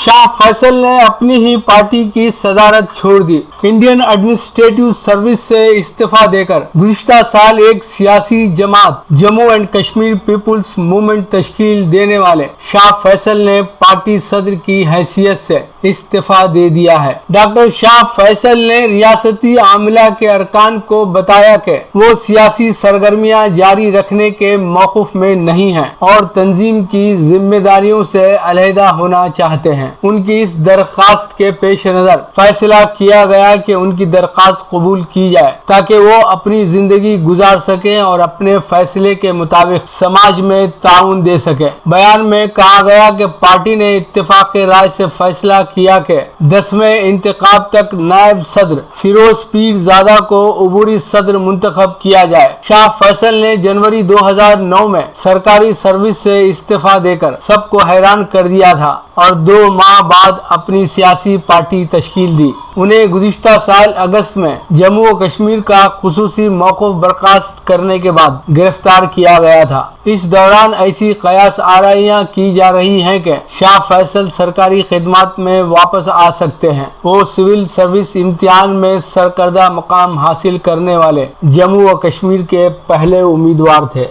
शाह फैसल ने अपनी ही पार्टी की सदारत छोड़ दी। इंडियन एडमिनिस्ट्रेटिव सर्विस से इस्तीफा देकर गुज़िश्ता साल एक सियासी जमात Jammu and Kashmir people's movement तश्कील देने वाले शाह फैसल ने पार्टी सदर की हैसियत से इस्तीफा दे दिया है। डॉक्टर शाह फैसल ने रियासती आमला के अरकान को बताया कि वो सियासी सरगर्मियां जारी रखने के मौक़िफ़ में नहीं हैं और तंजीम की जिम्मेदारियों से अलहदा होना चाहते हैं। उनकी इस दरख्वास्त के पेश नज़र फैसला किया गया कि उनकी दरख्वास्त कबूल की जाए ताकि वो अपनी जिंदगी गुजार सकें और अपने फैसले के मुताबिक समाज में ताउन दे सके। बयान में कहा गया कि पार्टी ने इत्तेफाक राय से फैसला किया कि 10वें इंतखाब तक नायब सदर फिरोज पीरजादा को अबूरी सदर मुंतखब किया जाए। शाह फैसल ने जनवरी 2009 में सरकारी सर्विस से इस्तीफा देकर सबको हैरान कर दिया था और 2 माह बाद अपनी सियासी पार्टी तश्कील दी। उन्हें गुज़िश्ता साल अगस्त में जम्मू और कश्मीर का खुसूसी मौक़िफ़ बर्खास्त करने के बाद गिरफ्तार किया गया था। इस दौरान ऐसी कयास आराइयाँ की जा रही हैं कि शाह फैसल सरकारी खिदमत में वापस आ सकते हैं। वो सिविल सर्विस इम्तिहान में सरकर्दा मकाम हासिल करने वाले जम्मू और कश्मीर के पहले उम्मीदवार थे।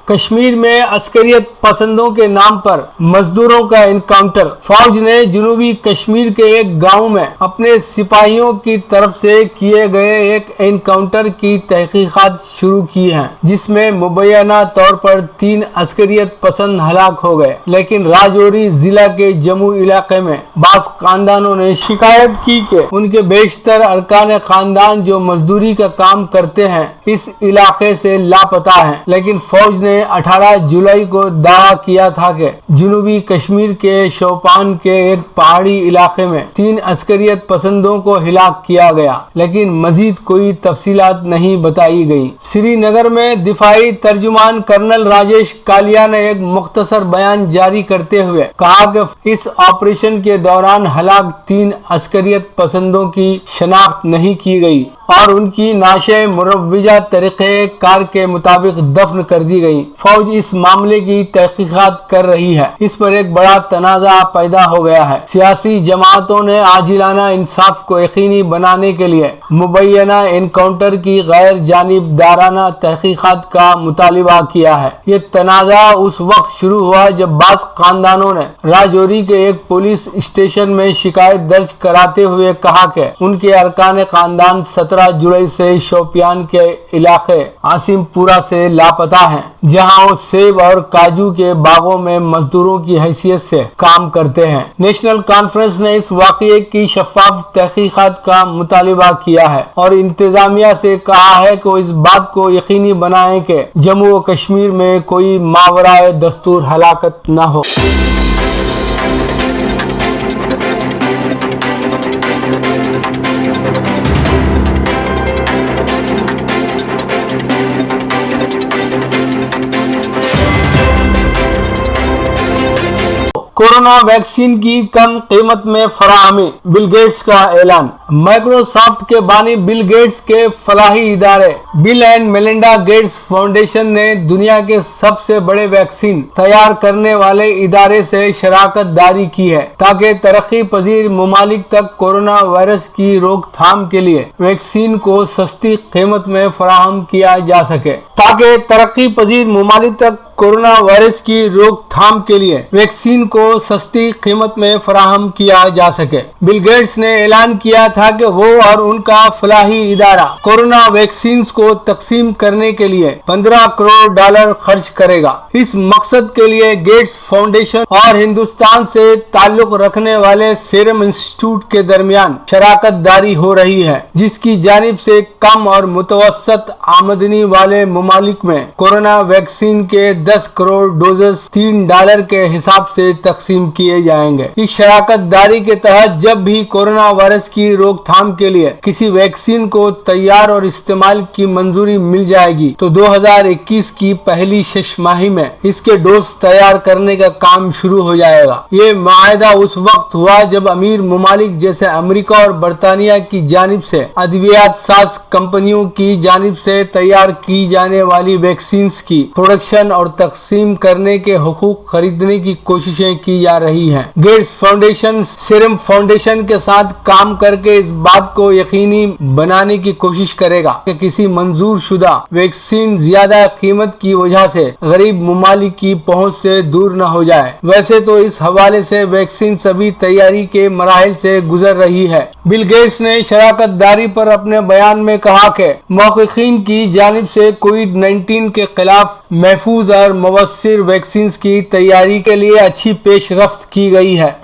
कश्मीर में अस्करियत पसंदों के नाम पर मजदूरों का एनकाउंटर। फौज ने जनूबी कश्मीर के एक गांव में अपने सिपाहियों की तरफ से किए गए एक एनकाउंटर की तहकीकात शुरू की हैं, जिसमें मुबैना तौर पर 3 अस्करियत पसंद हलाक हो गए। लेकिन राजौरी जिला के जम्मू इलाके में बास खानदानों ने शिकायत की कि उनके बेशतर अरकान खानदान जो मजदूरी का काम करते हैं इस इलाके से लापता हैं। लेकिन फौज ने 18 जुलाई को दावा किया था कि जनूबी कश्मीर के शोपान के एक पहाड़ी इलाके में 3 अस्करियत पसंदों को हिलाक किया गया, लेकिन मजीद कोई तफसीलात नहीं बताई गई। श्रीनगर में दिफाई तर्जुमान कर्नल राजेश कालिया ने एक मुख्तसर बयान जारी करते हुए कहा कि इस ऑपरेशन के दौरान हलाक 3 अस्करियत पसंदों की शनाख्त नहीं की गई और उनकी नाशे मुरव्वजा तरीक़े कार के मुताबिक दफन कर दी गई। फौज इस मामले की तहकीकात कर रही है। इस पर एक बड़ा तनाज़ा पैदा हो गया है। सियासी जमातों ने आजिलाना इंसाफ को यकीनी बनाने के लिए मुबैना एनकाउंटर की गैर जानिबदाराना तहकीकात का मुतालिबा किया है। ये तनाज़ा उस वक्त शुरू हुआ जब बास खानदानों ने राजौरी के एक पुलिस स्टेशन में शिकायत दर्ज कराते हुए कहा कि उनके अरकान खानदान 17 जुलाई से शोपियान के इलाके आसिमपुरा से लापता हैं, जहां वो सेब और काजू के बागों में मजदूरों की हैसियत से काम करते हैं। नेशनल कॉन्फ्रेंस ने इस वाक़ये की शफाफ तहकीकात का मुतालिबा किया है और इंतजामिया से कहा है कि वो इस बात को यकीनी बनाएं कि जम्मू और कश्मीर में कोई मावराए दस्तूर हलाकत न हो। कोरोना वैक्सीन की कम कीमत में फराहमी, बिल गेट्स का ऐलान। माइक्रोसॉफ्ट के बानी बिल गेट्स के फलाही इदारे bill and Melinda Gates foundation ने दुनिया के सबसे बड़े वैक्सीन तैयार करने वाले इदारे से शराकत दारी की है ताकि तरक्की पजीर ममालिक तक कोरोना वायरस की रोकथाम के लिए वैक्सीन को सस्ती कीमत में फराहम किया जा सके। ताकि तरक्की पजीर ममालिक तक कोरोना वायरस की रोकथाम के लिए वैक्सीन को सस्ती कीमत में फराहम किया जा सके। बिल गेट्स ने ऐलान किया था कि वो और उनका फलाही इदारा कोरोना वैक्सीन को तकसीम करने के लिए $15 करोड़ खर्च करेगा। इस मकसद के लिए गेट्स फाउंडेशन और हिंदुस्तान से ताल्लुक रखने वाले सीरम इंस्टीट्यूट के दरमियान शराकत दारी हो रही है, जिसकी जानिब से कम और मुतवसत आमदनी वाले ममालिक में कोरोना वैक्सीन के 10 करोड़ डोजेस $3 के हिसाब से तकसीम किए जाएंगे। इस शराकत दारी के तहत जब भी कोरोना वायरस की रोकथाम के लिए किसी वैक्सीन को तैयार और इस्तेमाल की मंजूरी मिल जाएगी तो 2021 की पहली छमाही में इसके डोज तैयार करने का काम शुरू हो जाएगा। ये माहिदा उस वक्त हुआ जब अमीर ममालिक जैसे अमेरिका और बरतानिया की जानिब से अद्वियात साज कंपनियों की जानिब से तैयार की जाने वाली वैक्सीन की प्रोडक्शन और तकसीम करने के हुकूक खरीदने की कोशिशें की जा रही हैं। गेट्स फाउंडेशन सीरम फाउंडेशन के साथ काम करके इस बात को यकीनी बनाने की कोशिश करेगा कि किसी मंजूर शुदा वैक्सीन ज्यादा कीमत की वजह से गरीब ममालिक की पहुंच से दूर न हो जाए। वैसे तो इस हवाले से वैक्सीन सभी तैयारी के मराहिल से गुजर रही है। बिल गेट्स ने शराकत दारी पर अपने बयान में कहा कि महक़क़ीन की जानिब से कोविड-19 के खिलाफ महफूज और मवस्सिर वैक्सीन की तैयारी के लिए अच्छी पेशरफ्त की गई है।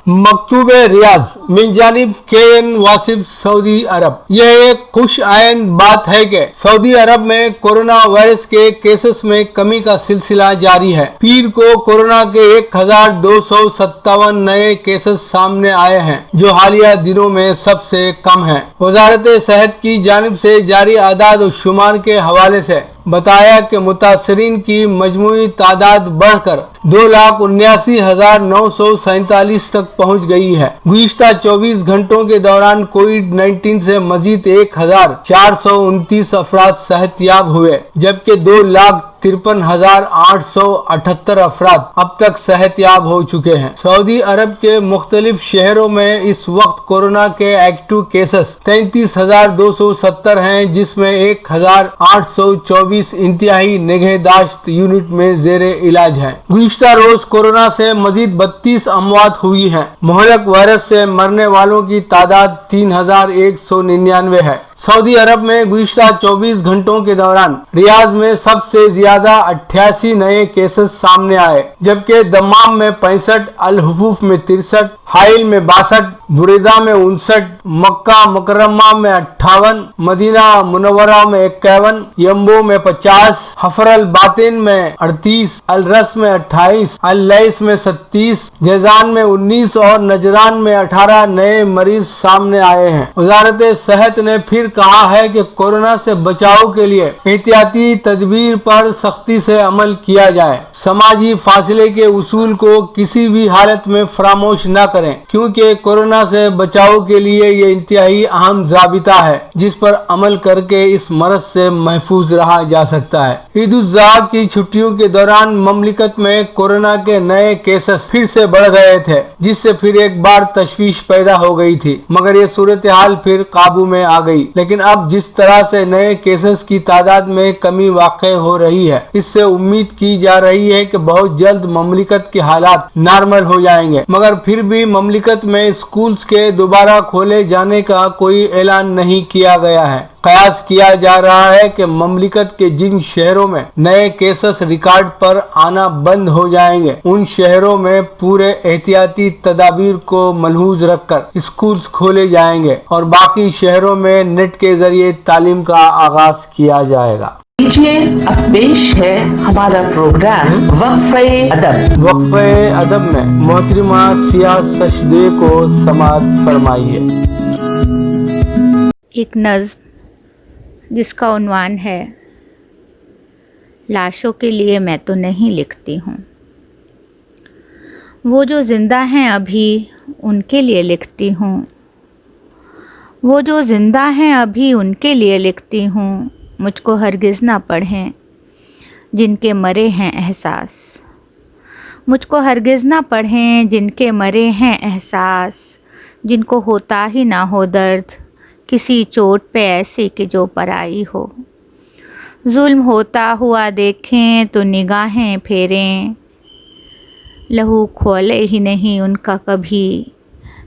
मकतूब रियाज मिन जानिब KN वासिफ सऊदी अरब। यह एक खुश आयन बात है कि सऊदी अरब में कोरोना वायरस के केसेस में कमी का सिलसिला जारी है। पीर को कोरोना के 1257 नए केसेस सामने आए हैं जो हालिया दिनों में सबसे कम है। वजारत सेहत की जानिब से जारी आदाद और शुमार के हवाले से बताया कि मुतासरीन की मजमूई तादाद बढ़कर 2,79,947 तक पहुंच गई है। गुज़िश्ता 24 घंटों के दौरान कोविड-19 से मजीद 1,429 अफराद सेहतयाब हुए जबकि 2,53,878 अफराद अब तक सेहतयाब हो चुके हैं। सऊदी अरब के मुख्तलिफ शहरों में इस वक्त कोरोना के एक्टिव केसेस 33,270 हैं जिसमें 1,824 इंतहाई निगहदाश्त यूनिट में जेर इलाज है। गुज़िश्ता रोज कोरोना से मजीद 32 अमवात हुई हैं। मुहलक वायरस से मरने वालों की तादाद 3,199 है। सऊदी अरब में गुज़िश्ता 24 घंटों के दौरान रियाज में सबसे ज्यादा 88 नए केसेस सामने आए जबकि दम्माम में 65, अल हुफूफ में 63, हाइल में 62, बुरेदा में 59, मक्का मुकर्रमा में 58, मदीना मुनव्वरा में 51, यम्बो में 50, हफर अल बातिन में 38, अल रस में 28, अल लैस में 37, जैजान में 19 और नजरान में 18 नए मरीज सामने आए हैं। वजारत सेहत ने फिर कहा है कि कोरोना से बचाव के लिए एहतियाती तदबीर पर सख्ती से अमल किया जाए। समाजी फासले के उसूल को किसी भी हालत में फरामोश न करें क्योंकि कोरोना से बचाव के लिए ये इंतहाई अहम ज़ाबिता है जिस पर अमल करके इस मरज से महफूज रहा जा सकता है। ईद उल ज़ुहा की छुट्टियों के दौरान ममलिकत में कोरोना के नए केसेस फिर से बढ़ गए थे जिससे फिर एक बार तशवीश पैदा हो गई थी मगर ये सूरत हाल फिर काबू में आ गई। लेकिन अब जिस तरह से नए केसेस की तादाद में कमी वाक़ई हो रही है इससे उम्मीद की जा रही है कि बहुत जल्द ममलिकत के हालात नॉर्मल हो जाएंगे मगर फिर भी ममलिकत में स्कूल्स के दोबारा खोले जाने का कोई ऐलान नहीं किया गया है। कयास किया जा रहा है कि ममलिकत के जिन शहरों में नए केसेस रिकॉर्ड पर आना बंद हो जाएंगे उन शहरों में पूरे एहतियाती तदाबीर को मलहूज रखकर स्कूल्स खोले जाएंगे और बाकी शहरों में नेट के जरिए तालीम का आगाज किया जाएगा। अब पेश है हमारा प्रोग्राम वक्फ़े अदब। वक्फ़े अदब में मोहतरमा सिया सशदे को समाअत फरमाइए। एक नज़्म जिसका उन्वान है लाशों के लिए मैं तो नहीं लिखती हूँ, वो जो ज़िंदा हैं अभी उनके लिए लिखती हूँ, वो जो ज़िंदा हैं अभी उनके लिए लिखती हूँ। मुझको हरगिज़ ना पढ़ें जिनके मरे हैं एहसास, मुझको हरगिज़ ना पढ़ें जिनके मरे हैं एहसास, जिनको होता ही ना हो दर्द किसी चोट पे ऐसी कि जो पराई हो। जुल्म होता हुआ देखें तो निगाहें फेरें, लहू खोले ही नहीं उनका कभी,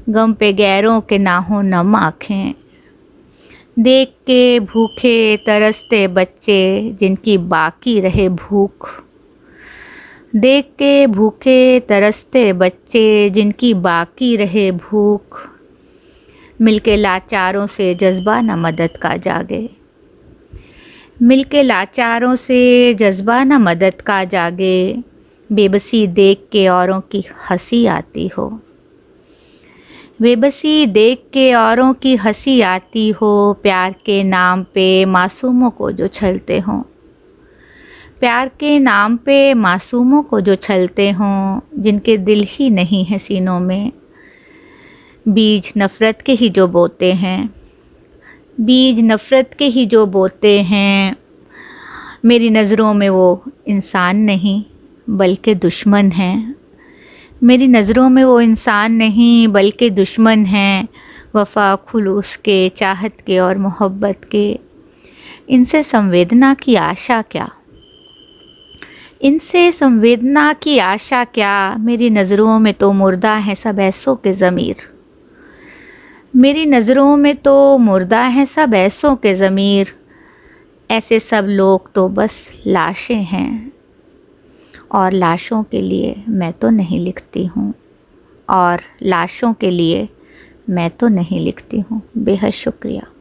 गम पे गैरों के ना हो नम आँखें। देख के भूखे तरसते बच्चे जिनकी बाकी रहे भूख, देख के भूखे तरसते बच्चे जिनकी बाकी रहे भूख, मिलके लाचारों से जज्बा न मदद का जागे, मिलके लाचारों से जज्बा न मदद का जागे, बेबसी देख के औरों की हंसी आती हो, बेबसी देख के औरों की हंसी आती हो, प्यार के नाम पे मासूमों को जो छलते हों, प्यार के नाम पे मासूमों को जो छलते हों, जिनके दिल ही नहीं है सीनों में, बीज नफ़रत के ही जो बोते हैं, बीज नफ़रत के ही जो बोते हैं, मेरी नज़रों में वो इंसान नहीं बल्कि दुश्मन हैं, मेरी नज़रों में वो इंसान नहीं बल्कि दुश्मन हैं, वफ़ा खुलूस के, चाहत के और मोहब्बत के, इनसे संवेदना की आशा क्या, इनसे संवेदना की आशा क्या, मेरी नज़रों में तो मुर्दा हैं सब ऐसों के ज़मीर, मेरी नज़रों में तो मुर्दा हैं सब ऐसों के ज़मीर, ऐसे सब लोग तो बस लाशें हैं, और लाशों के लिए मैं तो नहीं लिखती हूँ, और लाशों के लिए मैं तो नहीं लिखती हूँ। बेहद शुक्रिया।